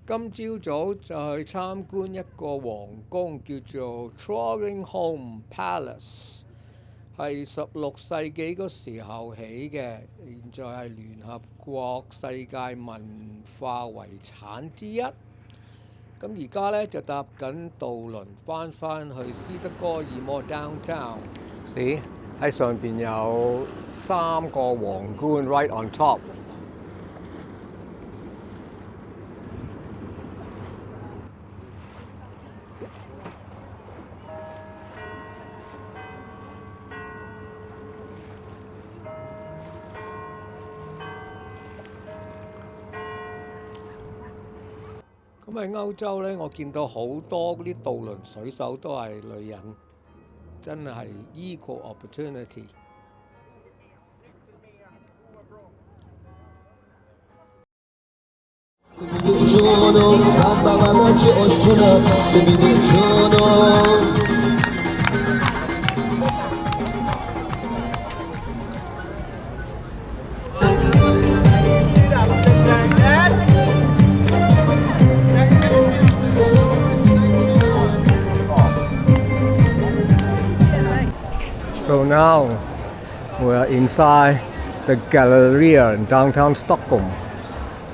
今朝早就去參觀一個皇宮，叫做 Drottninggatan Palace， 係16世紀嗰時候起嘅，現在係聯合國世界文化遺產之一。咁而家呢，就搭緊渡輪翻去斯德哥爾摩 downtown。喺上邊有3個皇冠 right on top。咁喺歐洲呢，我見到好多嗰啲渡輪水手都係女人，真係 equal opportunity。So now we are inside the Gallerian in downtown Stockholm.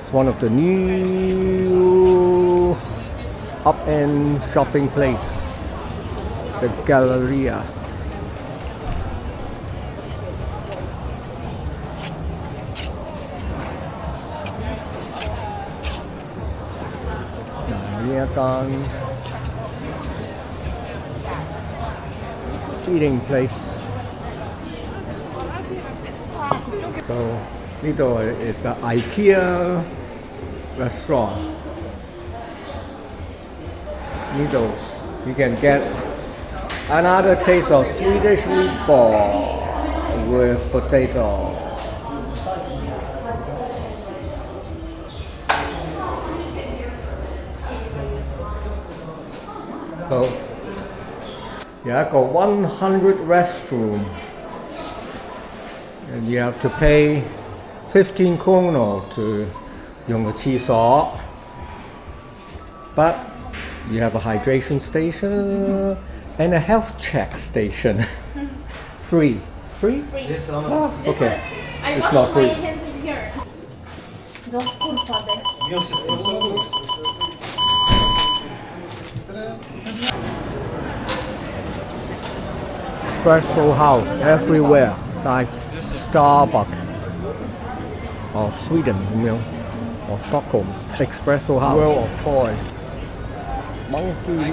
It's one of the new up-end shopping place, the Gallerian. Now, 呢一間 eating place. So, this is an IKEA restaurant. You can get another taste of Swedish meatball with potato. So, 有一個100 restroom. And you have to pay 15 kronor to 用個廁所 but you have a hydration station and a health check station. Free? Yes, oh, okay. It's not free. Espresso house everywhere. It's like Starbucks of Sweden, or Stockholm. Espresso house. World of toys. Monkey.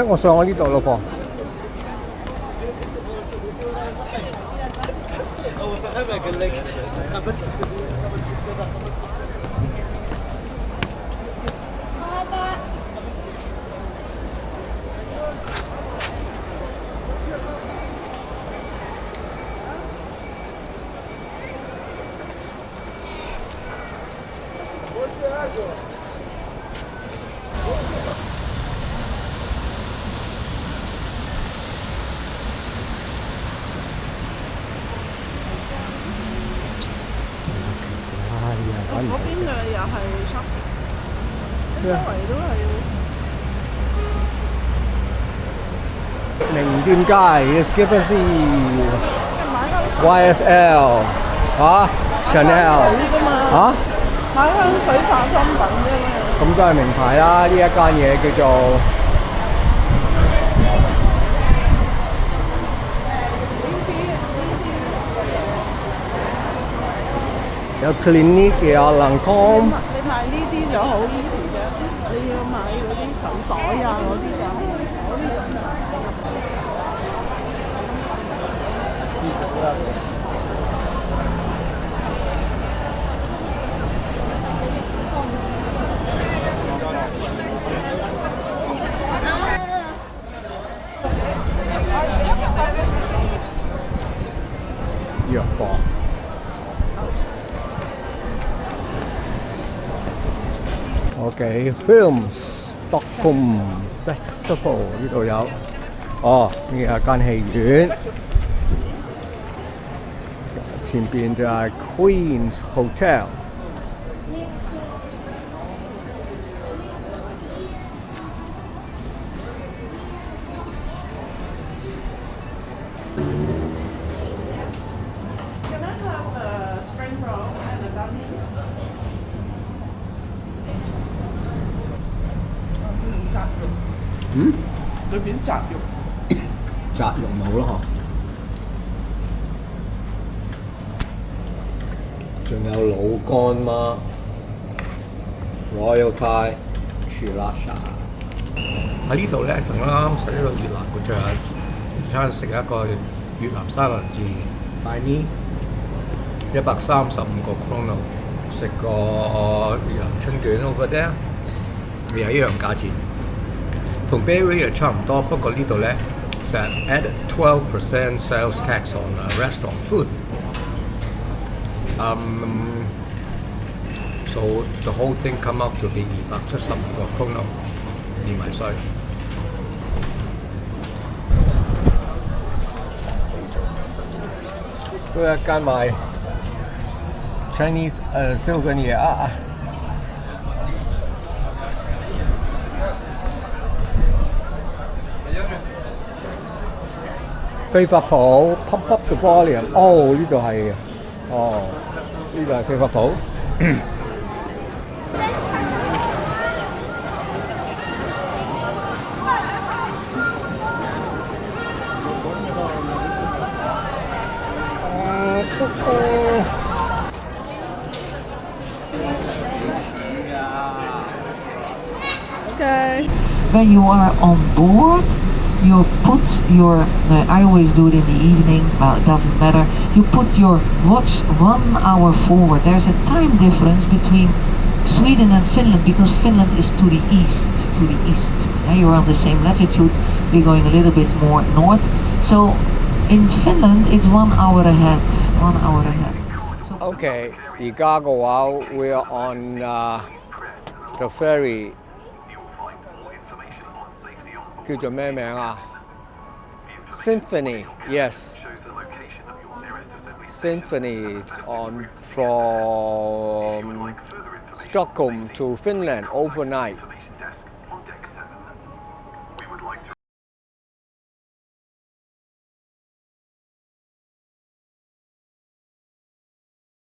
我上我呢度咯噃。嗰邊嘅又係 shopping， 周圍都係。名店街 is given C YSL Chanel 買香水化妝品啫嘛。咁都係名牌啦，呢一間嘢叫做有 Kungliga 有 Lancôme。你買呢啲就好 easy 嘅，你要買嗰啲手袋啊嗰啲就藥房。Okay, films, Stockholm. Festival 呢度有，哦，呢係間戲院，前邊就係 Queen's Hotel。裏邊雜肉，雜肉冇咯嗬，仲有老乾媽、Royal Thai、Chilasa。喺呢度咧，同啱啱食呢個越南嘅最後一餐食一個越南三文治，買呢135個 kroner， 食個越南春卷 over there， 又係一樣價錢。同 Bay Area 差唔多，不過呢度咧就 added 12% sales tax on restaurant food. So the whole thing come up to be 275個 kroner 連埋稅。都有一間賣 Chinese souvenir 啊！飛髮鋪 Pump Up the Volume， 哦呢度係，哦呢度係飛髮鋪。Okay. When you are on board, you put your, I always do it in the evening, well it doesn't matter, you put your watch 1 hour forward. There's a time difference between Sweden and Finland because Finland is to the east. You're on the same latitude, we're going a little bit more north. So in Finland it's 1 hour ahead. So Okay, 而家嘅話 we're on the ferry， 叫做咩名啊 ？Symphony, yes. Symphony on from Stockholm to Finland overnight.